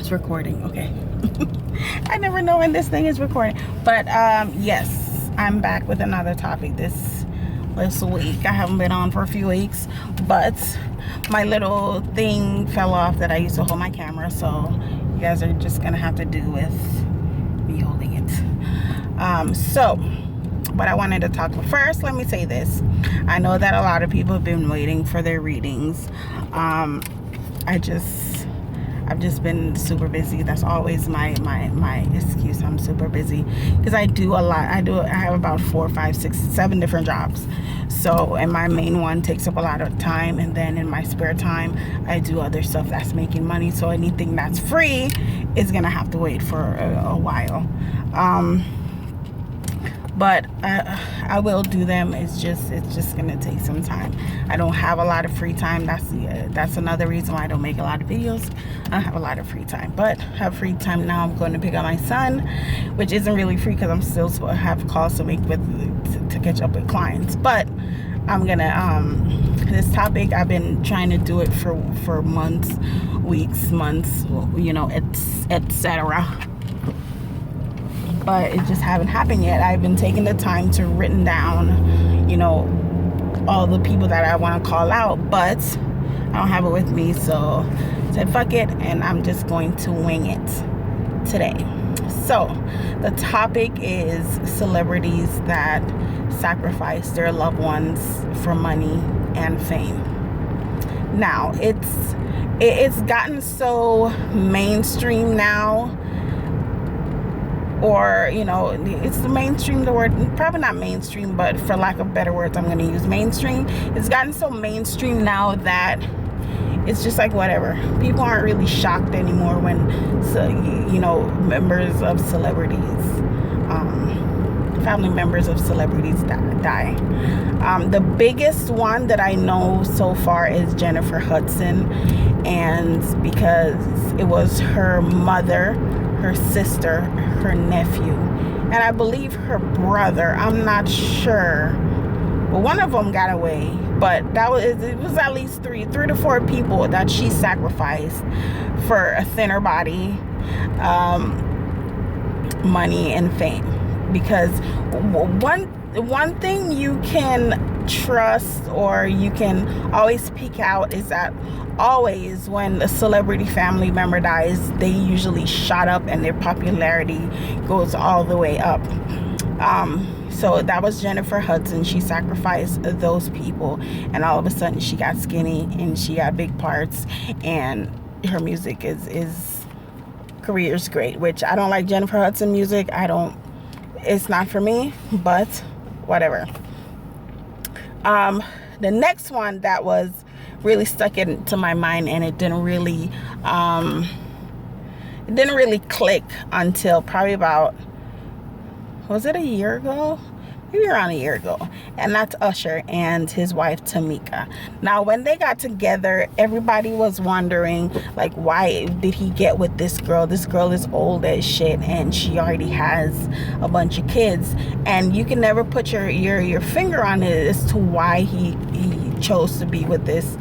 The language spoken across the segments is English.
it's recording. Okay. I never know when this thing is recording. But yes, I'm back with another topic this week. I haven't been on for a few weeks, but my little thing fell off that I used to hold my camera, so you guys are just gonna have to do with me holding it. So what I wanted to talk about first, let me say this. I know that a lot of people have been waiting for their readings. I've just been super busy. That's always my excuse. I'm super busy because I do a lot. I have about 4, 5, 6, 7 different jobs. So, and my main one takes up a lot of time, and then in my spare time I do other stuff that's making money. So anything that's free is gonna have to wait for a while. But I will do them. It's just gonna take some time. I don't have a lot of free time. That's another reason why I don't make a lot of videos. I don't have a lot of free time, but I have free time now. I'm going to pick up my son, which isn't really free because I'm still have calls to make to catch up with clients. But I'm gonna this topic, I've been trying to do it for months, weeks, months, you know, etc. But it just haven't happened yet. I've been taking the time to written down, you know, all the people that I want to call out, but I don't have it with me, so I said fuck it, and I'm just going to wing it today. So the topic is celebrities that sacrifice their loved ones for money and fame. Now it's gotten so mainstream now, or, you know, it's the mainstream, the word, probably not mainstream, but for lack of better words, I'm going to use mainstream. It's gotten so mainstream now that it's just like whatever. People aren't really shocked anymore when, you know, members of celebrities, family members of celebrities die. The biggest one that I know so far is Jennifer Hudson, and because it was her mother, her sister, her nephew, and I believe her brother. I'm not sure, but one of them got away. But it was at least 3 to 4 people that she sacrificed for a thinner body, money, and fame. Because one thing you can trust, or you can always peek out, is that always when a celebrity family member dies, they usually shot up and their popularity goes all the way up. So that was Jennifer Hudson. She sacrificed those people, and all of a sudden she got skinny and she got big parts, and her music career's great, which I don't like Jennifer Hudson music. It's not for me, but whatever. The next one that was really stuck into my mind, and it didn't really click until probably about, was it a year ago? Maybe around a year ago. And that's Usher and his wife Tamika. Now, when they got together, everybody was wondering, like, why did he get with this girl? This girl is old as shit, and she already has a bunch of kids. And you can never put your finger on it as to why he chose to be with this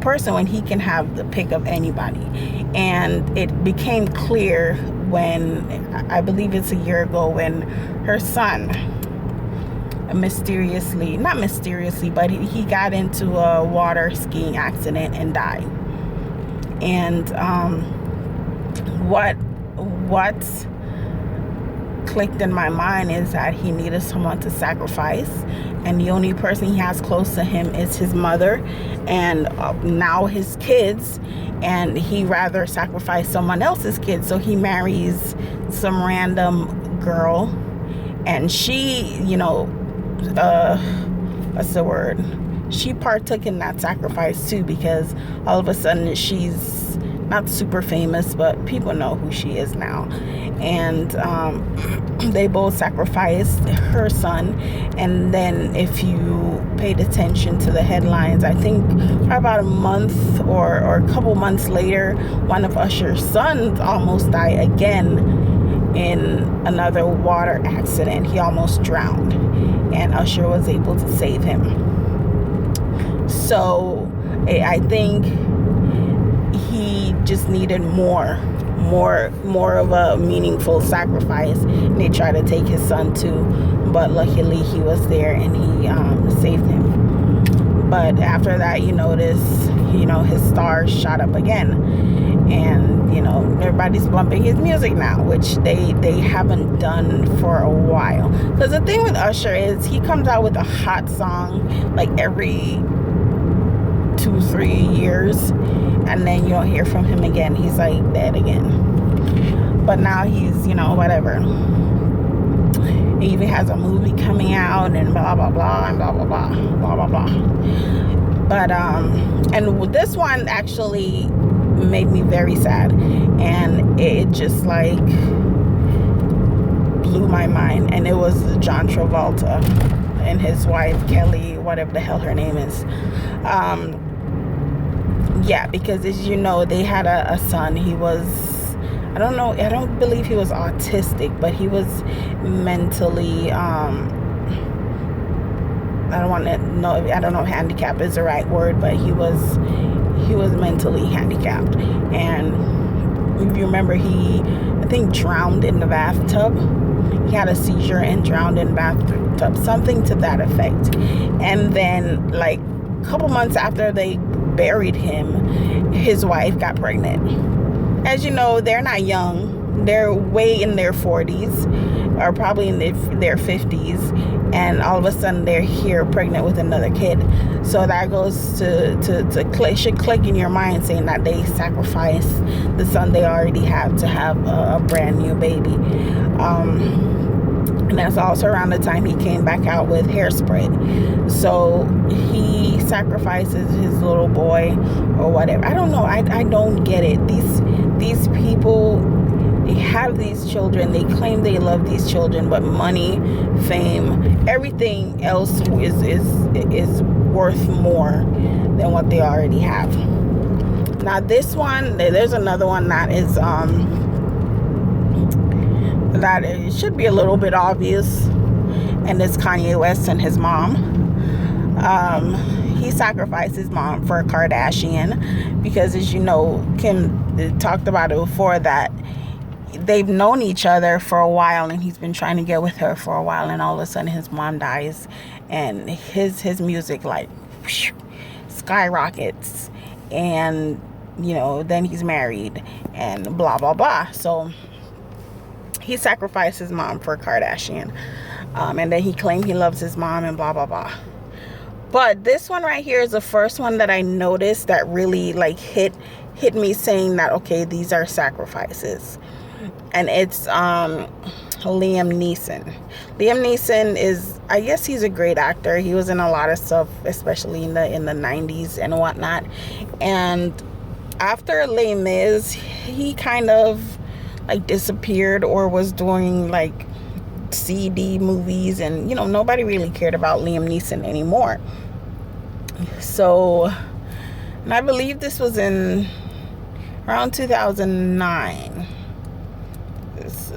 person when he can have the pick of anybody. And it became clear when, I believe it's a year ago, when her son not mysteriously, but he got into a water skiing accident and died. And what clicked in my mind is that he needed someone to sacrifice, and the only person he has close to him is his mother, and now his kids, and he rather sacrifice someone else's kids. So he marries some random girl, and she, you know, what's the word? She partook in that sacrifice too, because all of a sudden she's not super famous, but people know who she is now. And they both sacrificed her son. And then if you paid attention to the headlines, I think probably about a month or a couple months later, one of Usher's sons almost died again in another water accident. He almost drowned, and Usher was able to save him. So I think he just needed more more of a meaningful sacrifice. And they tried to take his son too, but luckily he was there and he saved him. But after that, you notice, his stars shot up again, and everybody's bumping his music now, which they haven't done for a while. Because the thing with Usher is he comes out with a hot song like every 2-3 years, and then you don't hear from him again. He's like dead again. But now he's whatever. He even has a movie coming out and blah blah blah and blah blah blah blah blah blah. But and this one actually made me very sad, and it just like blew my mind. And it was John Travolta and his wife Kelly, whatever the hell her name is. Yeah, because as you know, they had a son. He was, I don't believe he was autistic, but he was mentally I don't know if handicap is the right word, but he was mentally handicapped. And if you remember, he, I think, drowned in the bathtub. He had a seizure and drowned in the bathtub, something to that effect. And then like a couple months after they buried him, his wife got pregnant. As you know, they're not young. They're way in their 40s, or probably in their 50s, and all of a sudden they're here pregnant with another kid. So that goes to click, should click in your mind, saying that they sacrificed the son they already have to have a brand new baby. And that's also around the time he came back out with Hairspray. So he sacrifices his little boy or whatever. I don't know. I don't get it. These people, they have these children. They claim they love these children, but money, fame, everything else is worth more than what they already have. Now this one, there's another one that is that it should be a little bit obvious, and it's Kanye West and his mom. He sacrificed his mom for a Kardashian, because as you know, Kim talked about it before, that they've known each other for a while, and he's been trying to get with her for a while, and all of a sudden his mom dies, and his music like skyrockets, and then he's married and blah blah blah. So he sacrificed his mom for a Kardashian, and then he claimed he loves his mom and blah blah blah. But this one right here is the first one that I noticed that really like hit me, saying that okay, these are sacrifices. And it's Liam Neeson. Liam Neeson is, I guess he's a great actor. He was in a lot of stuff, especially in the 90s and whatnot. And after Les Mis, he kind of like disappeared, or was doing like CD movies, and nobody really cared about Liam Neeson anymore. So, and I believe this was in around 2009,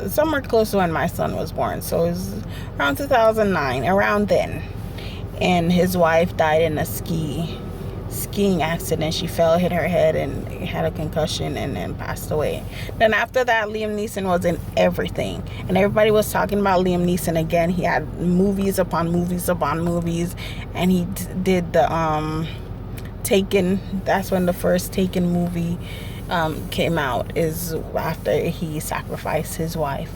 somewhere close to when my son was born. So it was around 2009, around then. And his wife died in a skiing accident. She fell, hit her head, and had a concussion, and then passed away. Then after that, Liam Neeson was in everything, and everybody was talking about Liam Neeson again. He had movies upon movies upon movies, and he did the Taken. That's when the first Taken movie came out, is after he sacrificed his wife.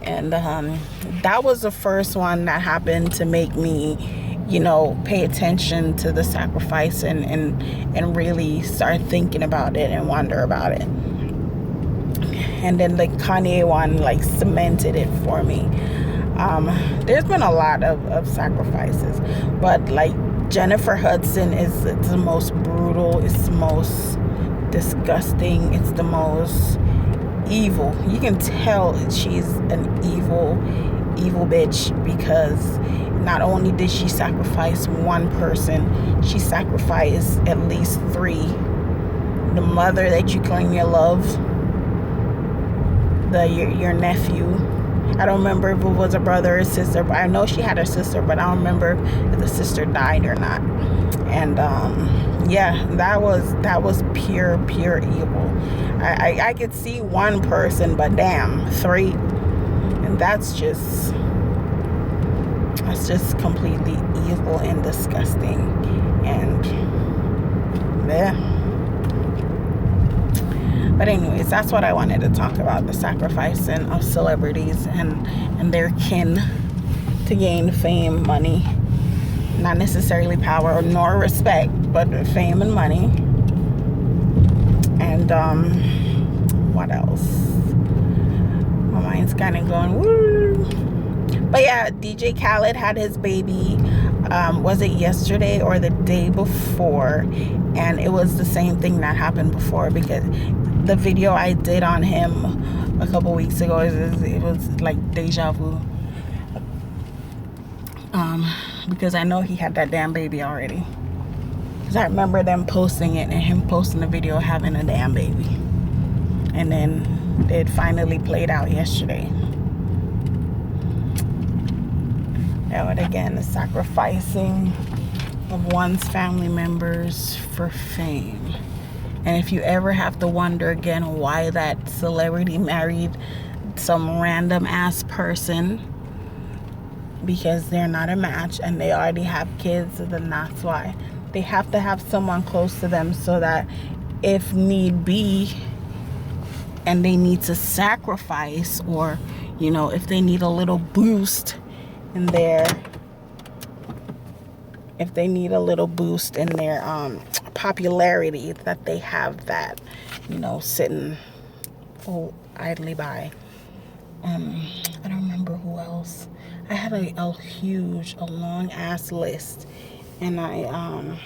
And that was the first one that happened to make me pay attention to the sacrifice, and really start thinking about it and wonder about it. And then the Kanye one like cemented it for me. There's been a lot of sacrifices, but like Jennifer Hudson is the most brutal, it's the most disgusting, it's the most evil. You can tell she's an evil bitch, because not only did she sacrifice one person, she sacrificed at least 3. The mother that you claim you love, your nephew. I don't remember if it was a brother or sister, but I know she had a sister, but I don't remember if the sister died or not. And yeah, that was pure evil. I could see one person, but damn, three. And that's just completely evil and disgusting. And yeah. But anyways, that's what I wanted to talk about, the sacrificing of celebrities and their kin to gain fame, money, not necessarily power nor respect, but fame and money. And what else? My mind's kind of going woo. But yeah, DJ Khaled had his baby, was it yesterday or the day before? And it was the same thing that happened before, because the video I did on him a couple weeks ago, it was like deja vu. Because I know he had that damn baby already. Because I remember them posting it and him posting the video having a damn baby. And then it finally played out yesterday. Yeah, but again, the sacrificing of one's family members for fame. And if you ever have to wonder again why that celebrity married some random ass person, because they're not a match and they already have kids, then that's why. They have to have someone close to them so that if need be and they need to sacrifice, or if they need a little boost in their popularity, that they have that sitting idly by. I don't remember who else. I had a long ass list, and I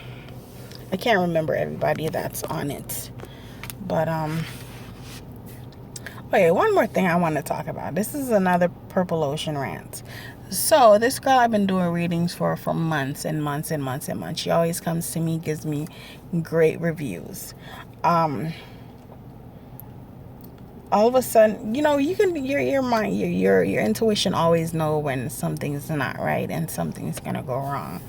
can't remember everybody that's on it. But okay, one more thing I want to talk about. This is another Purple Ocean rant. So this girl I've been doing readings for months and months and months and months. She always comes to me, gives me great reviews. All of a sudden, you can, your mind, your intuition always know when something's not right and something's gonna go wrong.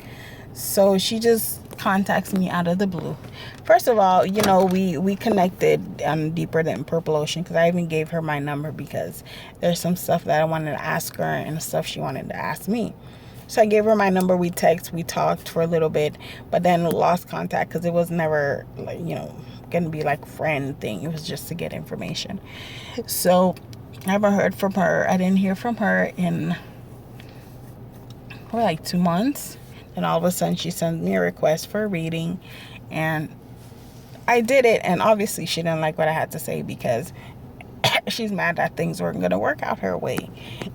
So she just contacts me out of the blue. First of all, we connected deeper than Purple Ocean, because I even gave her my number because there's some stuff that I wanted to ask her and stuff she wanted to ask me. So I gave her my number. We talked for a little bit, but then lost contact because it was never gonna be like friend thing. It was just to get information. So I haven't heard from her. I didn't hear from her in like 2 months. And all of a sudden she sent me a request for a reading, and I did it. And obviously she didn't like what I had to say, because she's mad that things weren't going to work out her way.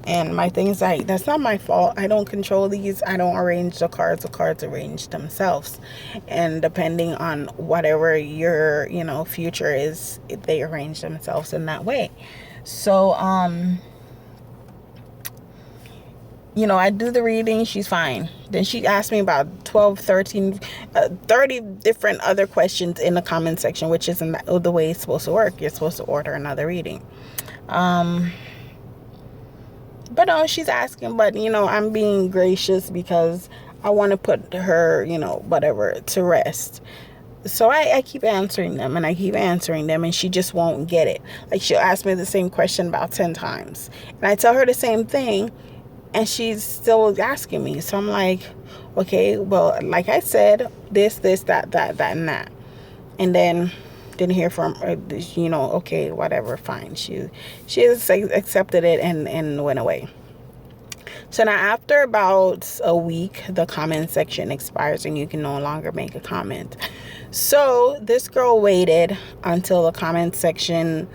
And my thing is, like, that's not my fault. I don't control these. I don't arrange the cards arrange themselves. And depending on whatever your future is, they arrange themselves in that way. So I do the reading, she's fine. Then she asked me about 12, 13, 30 different other questions in the comment section, which isn't the way it's supposed to work. You're supposed to order another reading. But no, she's asking, but I'm being gracious because I want to put her, whatever, to rest. So I keep answering them, and she just won't get it. Like, she'll ask me the same question about 10 times, and I tell her the same thing, and she's still asking me. So I'm like, okay, well, like I said, this, that, and that. And then didn't hear from her, okay, whatever, fine. She just accepted it and went away. So now after about a week, the comment section expires and you can no longer make a comment. So this girl waited until the comment section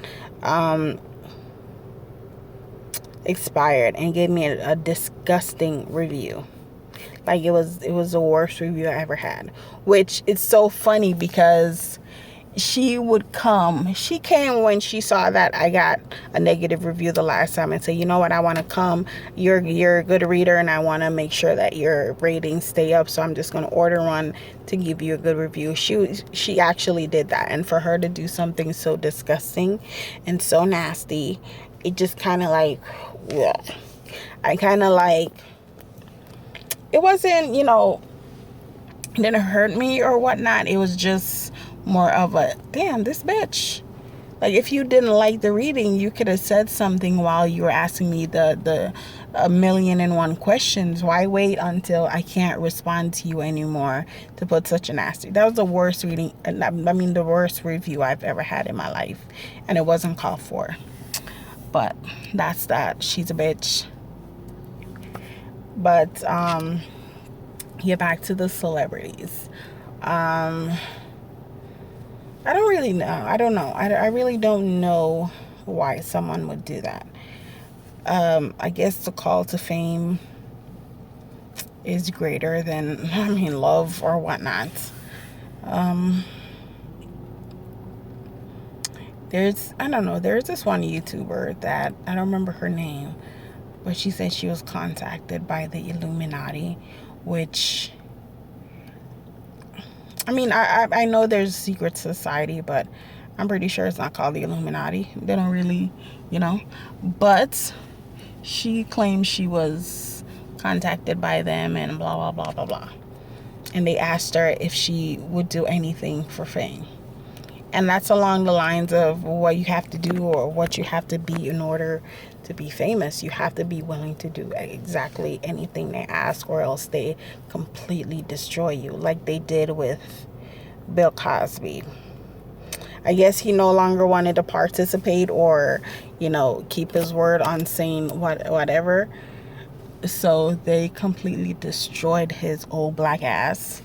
expired and gave me a disgusting review. Like, it was the worst review I ever had, which is so funny because she came when she saw that I got a negative review the last time and said, you know what, I want to come. You're a good reader and I want to make sure that your ratings stay up, so I'm just going to order one to give you a good review. She actually did that. And for her to do something so disgusting and so nasty, it just kind of like, yeah. I kind of like, it wasn't, didn't hurt me or whatnot. It was just more of a, damn, this bitch. Like, if you didn't like the reading, you could have said something while you were asking me the a million and one questions. Why wait until I can't respond to you anymore to put such a nasty? That was the worst reading. I mean, the worst review I've ever had in my life, and it wasn't called for. But that's that. She's a bitch. But get back to the celebrities. I don't really know. I don't know. I really don't know why someone would do that. I guess the call to fame is greater than, I mean, love or whatnot. I don't know, there's this one YouTuber that, I don't remember her name, but she said she was contacted by the Illuminati, which, I mean, I know there's a secret society, but I'm pretty sure it's not called the Illuminati. They don't really, but she claims she was contacted by them and blah, blah, blah, blah, blah. And they asked her if she would do anything for fame. And that's along the lines of what you have to do or what you have to be in order to be famous. You have to be willing to do exactly anything they ask, or else they completely destroy you, like they did with Bill Cosby. I guess he no longer wanted to participate or, keep his word on saying whatever. So they completely destroyed his old black ass.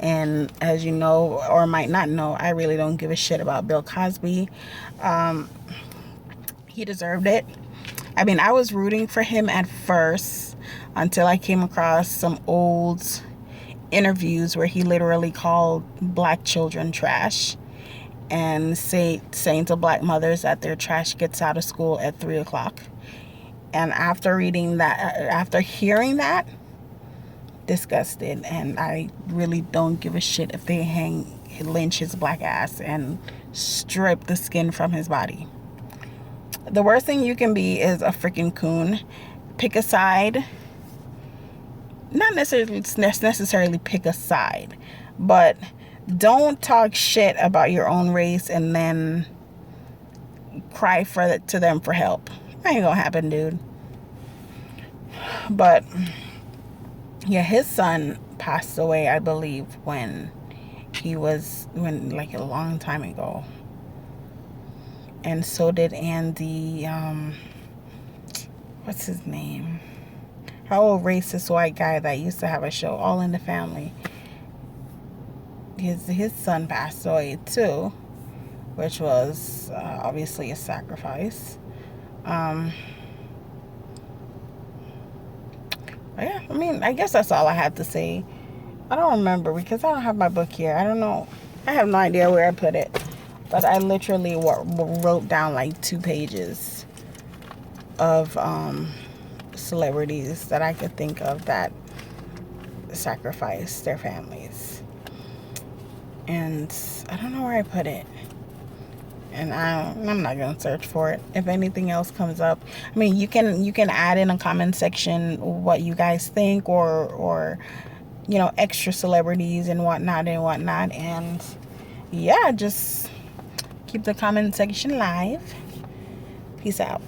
And as you know, or might not know, I really don't give a shit about Bill Cosby. He deserved it. I mean, I was rooting for him at first until I came across some old interviews where he literally called black children trash and saying to black mothers that their trash gets out of school at 3:00. And after hearing that, disgusted. And I really don't give a shit if they lynch his black ass and strip the skin from his body. The worst thing you can be is a freaking coon. Pick a side. Not necessarily pick a side, but don't talk shit about your own race and then cry to them for help. That ain't gonna happen, dude. But yeah, his son passed away, I believe, when like a long time ago. And so did Andy, what's his name? How old racist white guy that used to have a show, All in the Family. His son passed away too, which was obviously a sacrifice. Yeah, I mean, I guess that's all I have to say. I don't remember because I don't have my book here. I don't know. I have no idea where I put it. But I literally wrote down like 2 pages of celebrities that I could think of that sacrificed their families. And I don't know where I put it. And I'm not going to search for it. If anything else comes up, I mean, you can add in a comment section what you guys think, or extra celebrities and whatnot. And yeah, just keep the comment section live. Peace out.